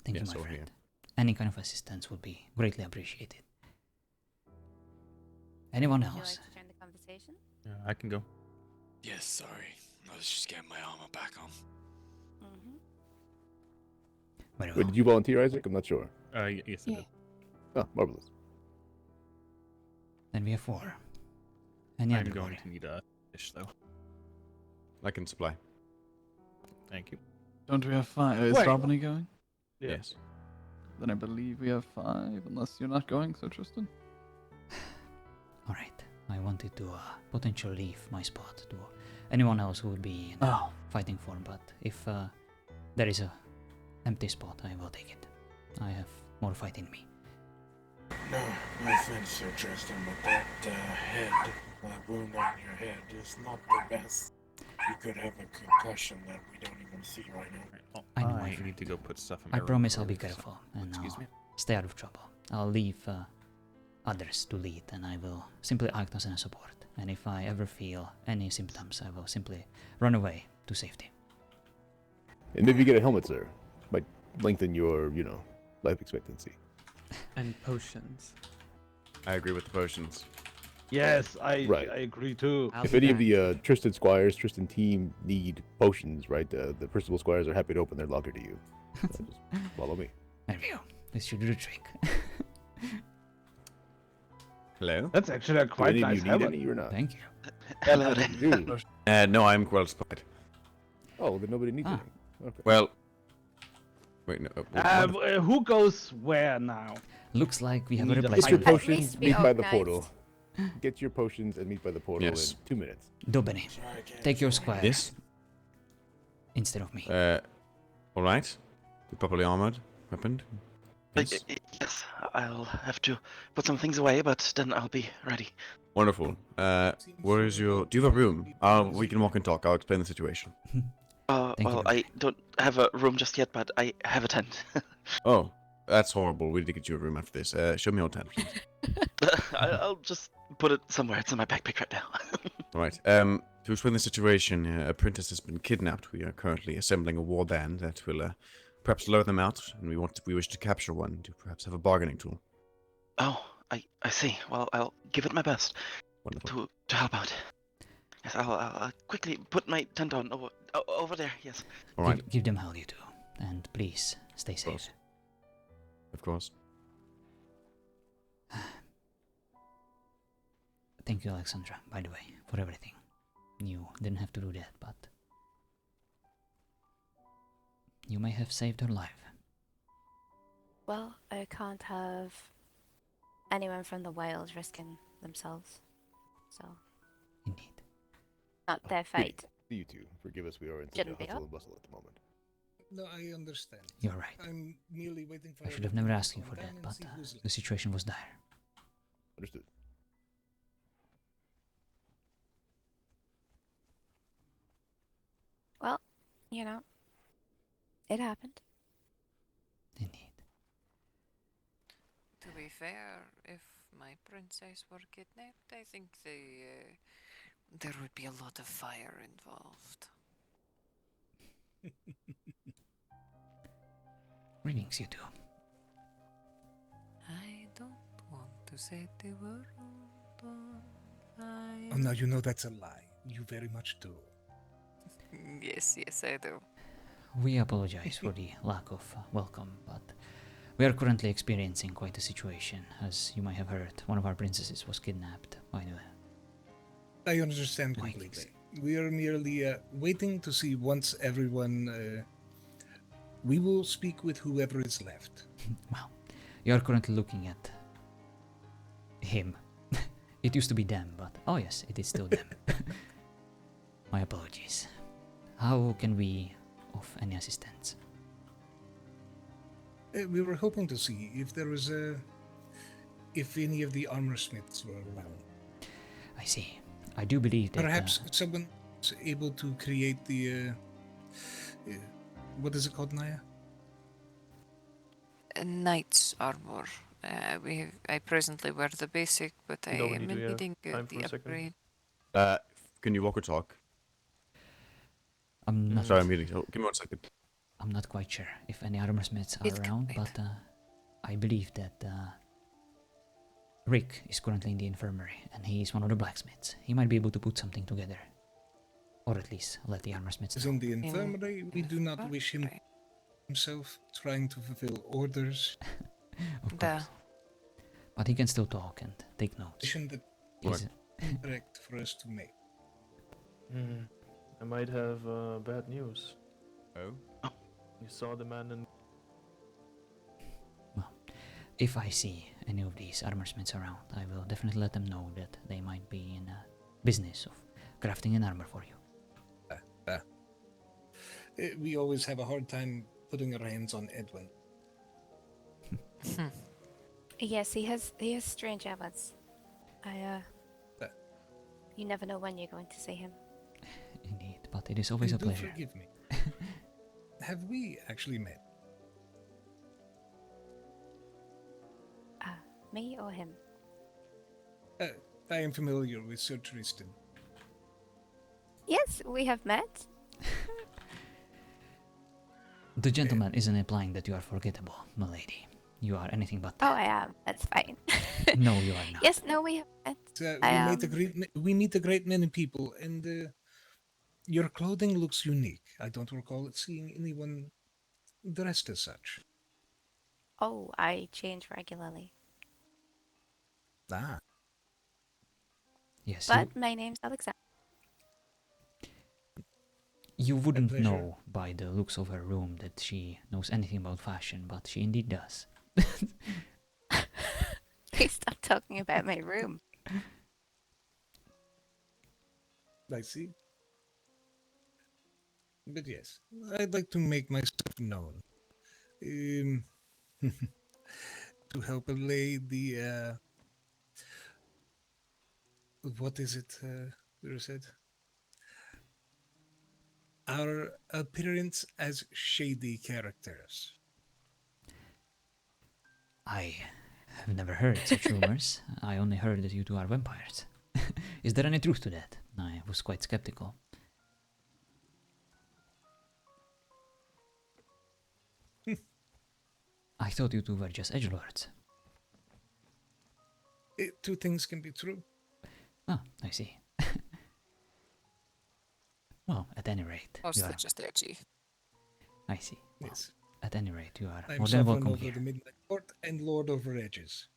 you, my friend. Any kind of assistance would be greatly appreciated. Anyone Would you else? like to join the conversation? Yeah, I can go. Yes, sorry. I was just getting my armor back on. Very Wait, did you volunteer, Isaac? I'm not sure. Yes, I did. Oh, marvelous. Then we have 4. Any I'm other going warrior? to need a fish, though. I can supply. Thank you. Don't we have 5? Is Wait. Robiny going? Yes. Then I believe we have 5, unless you're not going, so Tristan. Alright. I wanted to potentially leave my spot to anyone else who would be in fighting form, but if there is a empty spot, I will take it. I have more fight in me. No offense, Sir Tristan, but that head, that wound on your head is not the best. You could have a concussion that we don't even see right now. I know, my I friend. need to go put stuff in my I room promise I'll be first. careful and Excuse I'll me? stay out of trouble. I'll leave others to lead, and I will simply act as a support. And if I ever feel any symptoms, I will simply run away to safety. And maybe get a helmet, sir. Might lengthen your, life expectancy. And potions. I agree with the potions. Yes, I Right. agree too. If any of the Tristan Squires, Tristan team need potions, right, the Principal Squires are happy to open their locker to you. So just follow me. There we go. This should do the trick. Hello? That's actually a quite any of nice you need helmet. any or not? Thank you. Hello Dude. No, I'm well supplied. Oh, then nobody needs any. Okay. Well, wait, no. Who goes where now? Looks like we have a Need a Get replacement. your At potions, least we meet by the organized. portal. Get your potions and meet by the portal Yes. in 2 minutes. Dobeny, take your square Yes. instead of me. All right. You're properly armored, weaponed. Yes. Yes, I'll have to put some things away, but then I'll be ready. Wonderful. Where is your? Do you have a room? We can walk and talk. I'll explain the situation. Well, I don't have a room just yet, but I have a tent. Oh, that's horrible. We need to get you a room after this. Show me your tent, please. I'll just put it somewhere. It's in my backpack right now. All right. To explain the situation, a princess has been kidnapped. We are currently assembling a war band that will perhaps lure them out, and we wish to capture one to perhaps have a bargaining tool. Oh, I see. Well, I'll give it my best to help out. Yes, I'll quickly put my tent on over there. Yes. All right. Give them hell, you two, and please stay safe. Of course. Thank you, Alexandra, by the way, for everything. You didn't have to do that, but you may have saved her life. Well, I can't have anyone from the Wales risking themselves. So. Indeed. Not their fate. You two, forgive us, we are in such Shouldn't a be hustle up. and bustle at the moment. No, I understand. You're right. I'm merely waiting for I should have never asked you for that, but the situation was dire. Understood. Well, you know, it happened. To be fair, if my princess were kidnapped, I think there would be a lot of fire involved. Greetings, you two. I don't want to set the world on fire. Oh, now you know that's a lie. You very much do. Yes, I do. We apologize for the lack of welcome, but we are currently experiencing quite a situation. As you might have heard, one of our princesses was kidnapped by the I understand completely. We are merely waiting to see once everyone. We will speak with whoever is left. Well, you are currently looking at him. It used to be them, but oh yes, it is still them. My apologies. How can we offer any assistance? We were hoping to see if there was if any of the armor smiths were around. I see. I do believe that Perhaps someone is able to create the what is it called, Naya? Knight's armor. I presently wear the basic, but I Nobody, am do you have needing time for the a second? upgrade. Can you walk or talk? I'm not. Sorry, I'm meeting. Oh, give me 1 second. I'm not quite sure if any armor smiths are It's around, but I believe that Rick is currently in the infirmary, and he is one of the blacksmiths. He might be able to put something together, or at least let the armor smiths Is know. in the infirmary. We do not wish him himself trying to fulfill orders. Of course. But he can still talk and take notes. Decision that He's- is correct for us to make. I might have bad news. Oh? You saw the man in... If I see any of these armor smiths around, I will definitely let them know that they might be in a business of crafting an armor for you. We always have a hard time putting our hands on Edwin. Yes, he has strange habits. You never know when you're going to see him. Indeed, but it is always a Do pleasure. forgive me. Have we actually met? Me or him? I am familiar with Sir Tristan. Yes, we have met. The gentleman isn't implying that you are forgettable, milady. You are anything but Oh, I am. That's fine. No, you are not. Yes, no, we have met. We meet a great many people, and your clothing looks unique. I don't recall seeing anyone dressed as such. Oh, I change regularly. Ah. Yes. But my name's Alexandra. You wouldn't pleasure. know by the looks of her room that she knows anything about fashion, but she indeed does. Please stop talking about my room. I see. But yes, I'd like to make myself known. To help allay the what is it you said? Our appearance as shady characters. I have never heard such rumors. I only heard that you two are vampires. Is there any truth to that? I was quite skeptical. I thought you two were just edgelords. Two things can be true. Ah, I see. Well, at any rate, you Mostly are... just edgy. I see. Well, Yes. at any rate, you are I'm more than sovereign welcome over here. the Midnight Court and Lord over Edges.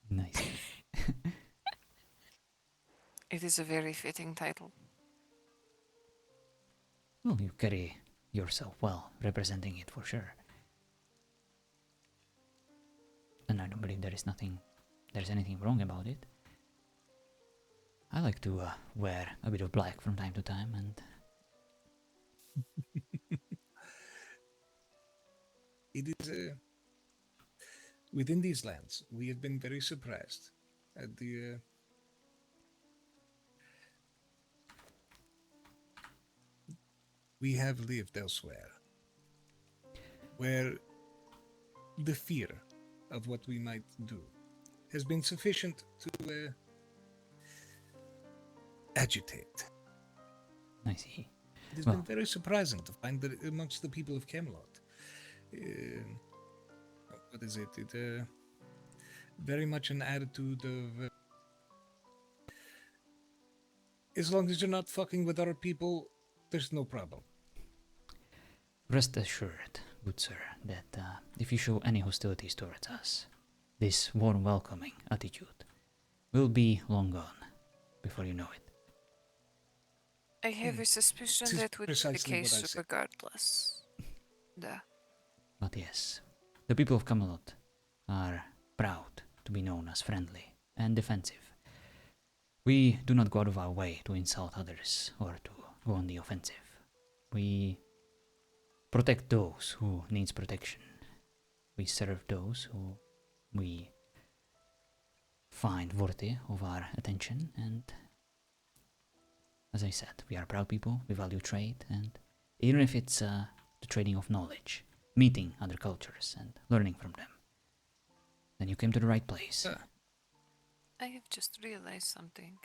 Nice. It is a very fitting title. Well, you carry yourself well, representing it for sure. And I don't believe there's anything wrong about it. I like to wear a bit of black from time to time, and It is within these lands. We have been very surprised at the we have lived elsewhere, where the fear of what we might do has been sufficient to agitate. I see. It has Well, been very surprising to find that amongst the people of Camelot, what is it? It very much an attitude of as long as you're not fucking with other people, there's no problem. rest assured, good sir, that if you show any hostilities towards us, this warm welcoming attitude will be long gone before you know it. I have a suspicion This is that would be the precisely what I case said. regardless. Duh. But yes, the people of Camelot are proud to be known as friendly and defensive. We do not go out of our way to insult others or to go on the offensive. We protect those who needs protection. We serve those who we find worthy of our attention, and as I said, we are proud people, we value trade, and even if it's the trading of knowledge, meeting other cultures and learning from them, then you came to the right place. I have just realized something.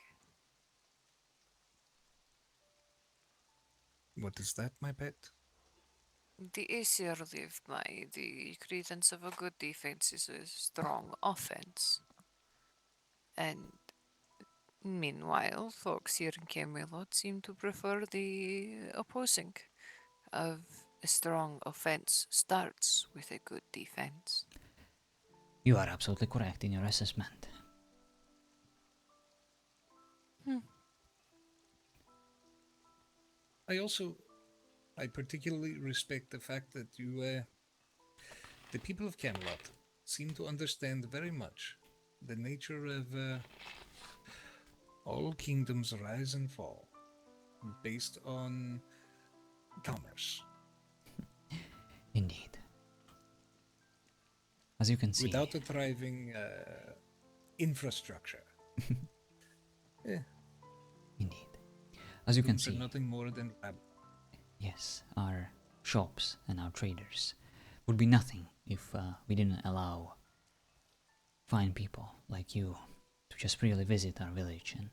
What is that, my pet? The easier live by, the credence of a good defense is a strong offense. And meanwhile, folks here in Camelot seem to prefer the opposing of a strong offense starts with a good defense. You are absolutely correct in your assessment. I particularly respect the fact that you, the people of Camelot, seem to understand very much the nature of all kingdoms rise and fall based on commerce. Indeed. As you can see. Without a thriving infrastructure. Indeed. As you can Things are see. nothing more than Yes, our shops and our traders would be nothing if we didn't allow fine people like you to just freely visit our village and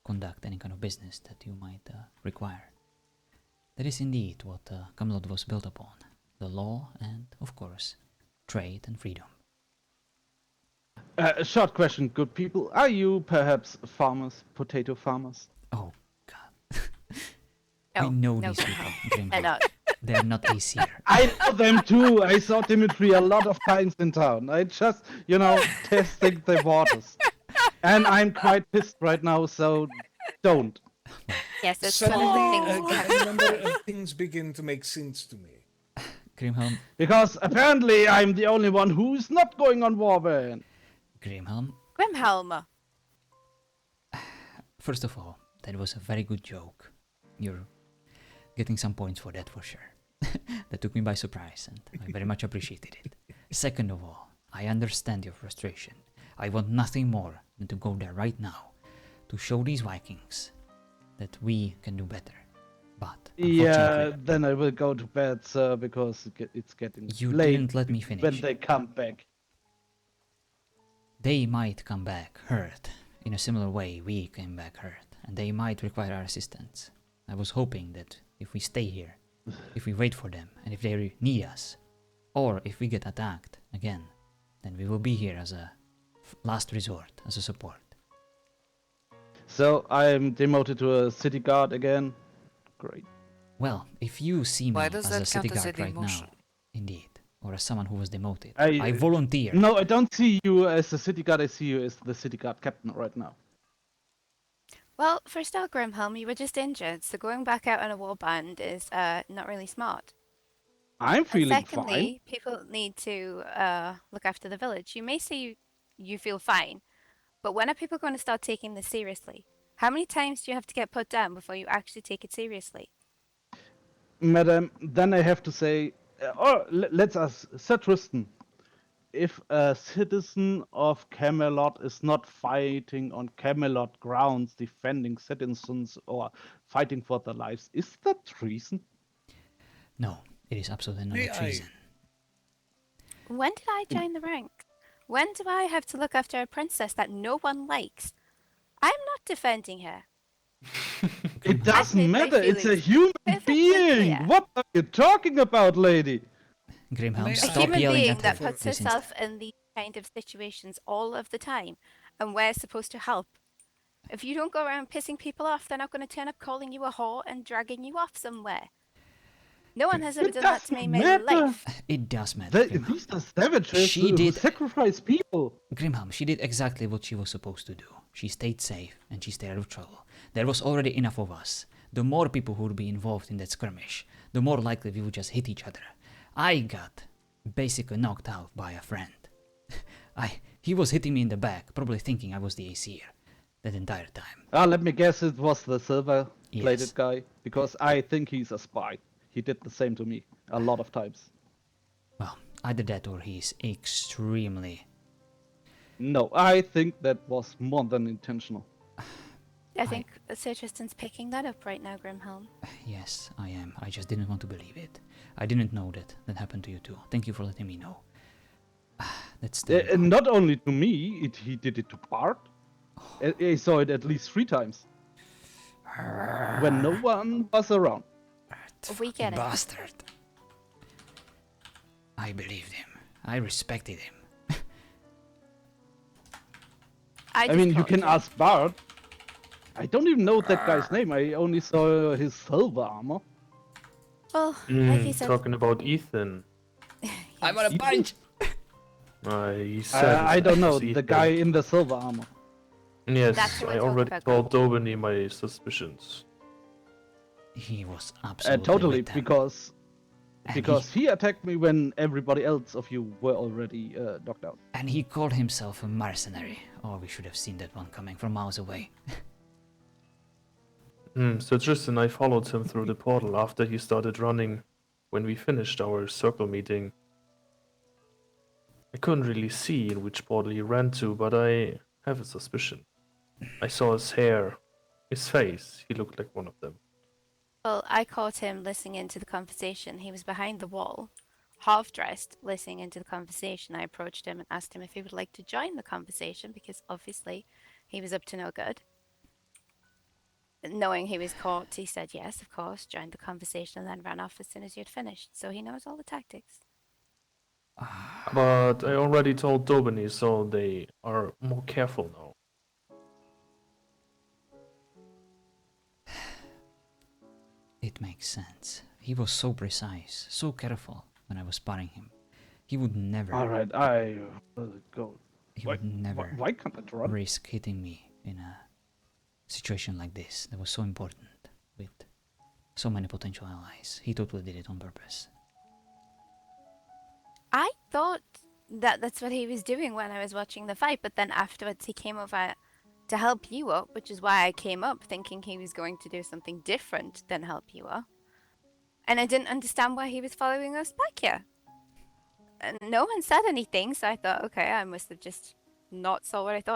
conduct any kind of business that you might require. That is indeed what Camelot was built upon, the law and, of course, trade and freedom. A short question, good people. Are you perhaps farmers, potato farmers? Oh, God. No, I know no, these people. they're Grimby. not. They're not AC here. I know them too. I saw Dimitri a lot of times in town. I just, testing the waters. And I'm quite pissed right now, so don't. Yes, it's one of the Suddenly, things a we have great to number discuss. of things begin to make sense to me. Grimhelm. Because apparently I'm the only one who's not going on Warband. Grimhelm. Grimhelm. First of all, that was a very good joke. You're getting some points for that for sure. That took me by surprise, and I very much appreciated it. Second of all, I understand your frustration. I want nothing more than to go there right now to show these Vikings that we can do better. But Yeah, then I will go to bed, sir, because it's getting You late didn't let me finish. when they come back. They might come back hurt in a similar way we came back hurt, and they might require our assistance. I was hoping that if we stay here, if we wait for them, and if they need us, or if we get attacked again, then we will be here as a last resort, as a support. So I'm demoted to a city guard again. Great. Well, if you see me Why does as that a city count as a guard right demotion? now, indeed, or as someone who was demoted, I volunteer. No, I don't see you as a city guard. I see you as the city guard captain right now. Well, for start, Grimhelm, you were just injured, so going back out on a warband is not really smart. I'm feeling Secondly, people need to look after the village. You may say you feel fine, but when are people going to start taking this seriously? How many times do you have to get put down before you actually take it seriously? Madam, then I have to say, let's ask Sir Tristan. If a citizen of Camelot is not fighting on Camelot grounds, defending citizens or fighting for their lives, is that treason? No, it is absolutely not a treason. When did I join the ranks? When do I have to look after a princess that no one likes? I'm not defending her. It doesn't matter. It's a human being. clear. What are you talking about, lady? Grimhelm, A stop human yelling being at that her puts this herself in these kind of situations all of the time, and we're supposed to help. If you don't go around pissing people off, they're not going to turn up calling you a whore and dragging you off somewhere. No one has ever done that to me in my life. It does matter. These are savages She who did sacrifice people. Grimhelm, she did exactly what she was supposed to do. She stayed safe and she stayed out of trouble. There was already enough of us. The more people who would be involved in that skirmish, the more likely we would just hit each other. I got basically knocked out by a friend. He was hitting me in the back, probably thinking I was the ACer that entire time. Let me guess it was the silver-plated guy, because I think he's a spy. He did the same to me a lot of times. Well, either that or he's extremely... No, I think that was more than intentional. I think Sir Tristan's picking that up right now, Grimhelm. Yes, I am. I just didn't want to believe it. I didn't know that happened to you too. Thank you for letting me know. That's And not only to me, he did it to Bart. I saw it at least 3 times. When no one was around. We get it. Bastard. I believed him. I respected him. I mean, you can ask Bart. I don't even know that guy's name. I only saw his silver armor. Well, like you said, Talking about Ethan. I'm on a punch! He said I don't know, it's the Ethan. guy in the silver armor. Yes, That's who I we're talking already about, told Dobany my suspicions. He was absolutely Totally, with them. because he attacked me when everybody else of you were already knocked out. And he called himself a mercenary. Oh, we should have seen that one coming from miles away. So Tristan, I followed him through the portal after he started running when we finished our circle meeting. I couldn't really see in which portal he ran to, but I have a suspicion. I saw his hair, his face, he looked like one of them. well, I caught him listening into the conversation. He was behind the wall, half-dressed, listening into the conversation. I approached him and asked him if he would like to join the conversation, because obviously he was up to no good. Knowing he was caught, he said yes, of course, joined the conversation, and then ran off as soon as you had finished. So he knows all the tactics. But I already told Dobany, so they are more careful now. It makes sense. He was so precise, so careful when I was sparring him. He would never... Alright, I will go. He would never why can't I run? risk hitting me in a situation like this that was so important with so many potential allies. He totally did it on purpose. I thought that that's what he was doing when I was watching the fight, but then afterwards he came over to help you up, which is why I came up thinking he was going to do something different than help you up. And I didn't understand why he was following us back here. And no one said anything, so I thought, okay, I must have just not saw what I thought.